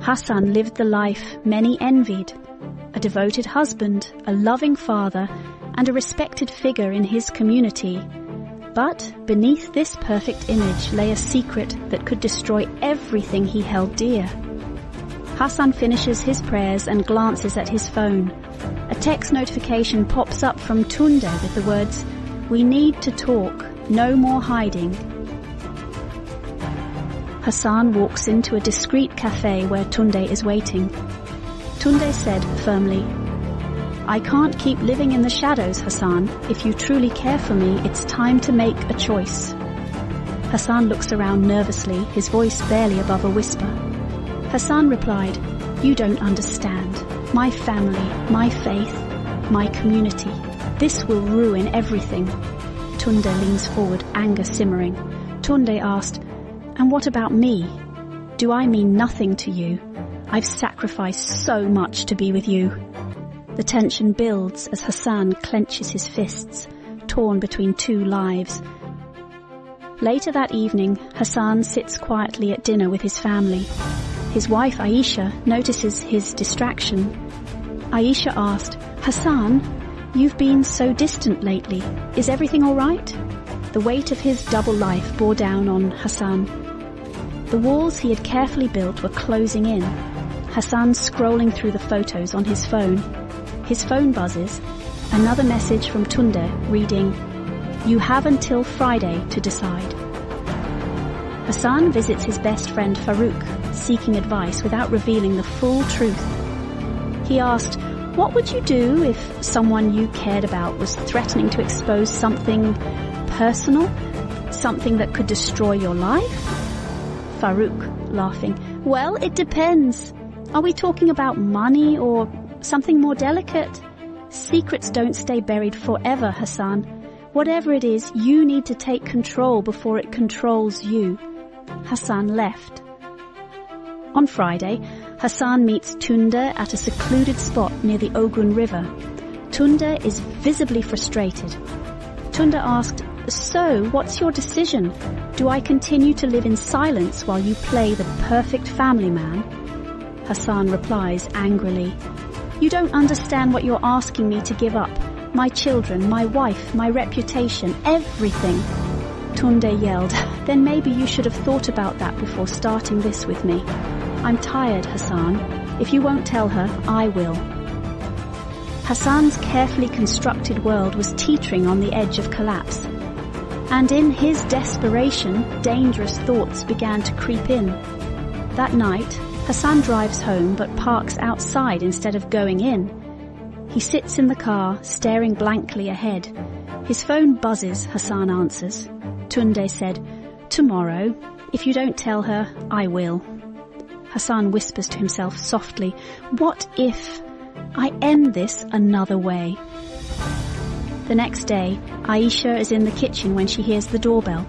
Hassan lived the life many envied, a devoted husband, a loving father, and a respected figure in his community. But beneath this perfect image lay a secret that could destroy everything he held dear. Hassan finishes his prayers and glances at his phone. A text notification pops up from Tunde with the words, "We need to talk, no more hiding." Hassan walks into a discreet cafe where Tunde is waiting. Tunde said firmly, "I can't keep living in the shadows, Hassan. If you truly care for me, it's time to make a choice." Hassan looks around nervously, his voice barely above a whisper. Hassan replied, "You don't understand. My family, my faith, my community. This will ruin everything." Tunde leans forward, anger simmering. Tunde asked, "And what about me? Do I mean nothing to you? I've sacrificed so much to be with you." The tension builds as Hassan clenches his fists, torn between two lives. Later that evening, Hassan sits quietly at dinner with his family. His wife Aisha notices his distraction. Aisha asked, "Hassan, you've been so distant lately. Is everything all right?" The weight of his double life bore down on Hassan. The walls he had carefully built were closing in. Hassan scrolling through the photos on his phone. His phone buzzes. Another message from Tunde reading, "You have until Friday to decide." Hassan visits his best friend Farouk, seeking advice without revealing the full truth. He asked, "What would you do if someone you cared about was threatening to expose something personal, something that could destroy your life?" Farouk, laughing, "Well, it depends. Are we talking about money or something more delicate? Secrets don't stay buried forever, Hassan. Whatever it is, you need to take control before it controls you." Hassan left. On Friday, Hassan meets Tunde at a secluded spot near the Ogun River. Tunde is visibly frustrated. Tunde asked, "So, what's your decision? Do I continue to live in silence while you play the perfect family man?" Hassan replies angrily, "You don't understand what you're asking me to give up. My children, my wife, my reputation, everything." Tunde yelled, "Then maybe you should have thought about that before starting this with me. I'm tired, Hassan. If you won't tell her, I will." Hassan's carefully constructed world was teetering on the edge of collapse. And in his desperation, dangerous thoughts began to creep in. That night, Hassan drives home but parks outside instead of going in. He sits in the car, staring blankly ahead. His phone buzzes, Hassan answers. Tunde said, "Tomorrow. If you don't tell her, I will." Hassan whispers to himself softly, "What if I end this another way?" The next day, Aisha is in the kitchen when she hears the doorbell.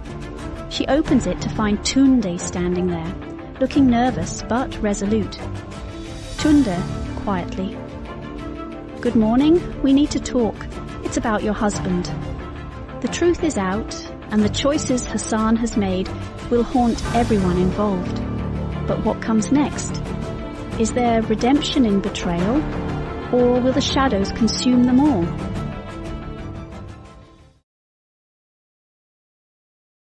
She opens it to find Tunde standing there, looking nervous but resolute. Tunde, quietly, "Good morning. We need to talk. It's about your husband." The truth is out, and the choices Hassan has made will haunt everyone involved. But what comes next? Is there redemption in betrayal, or will the shadows consume them all?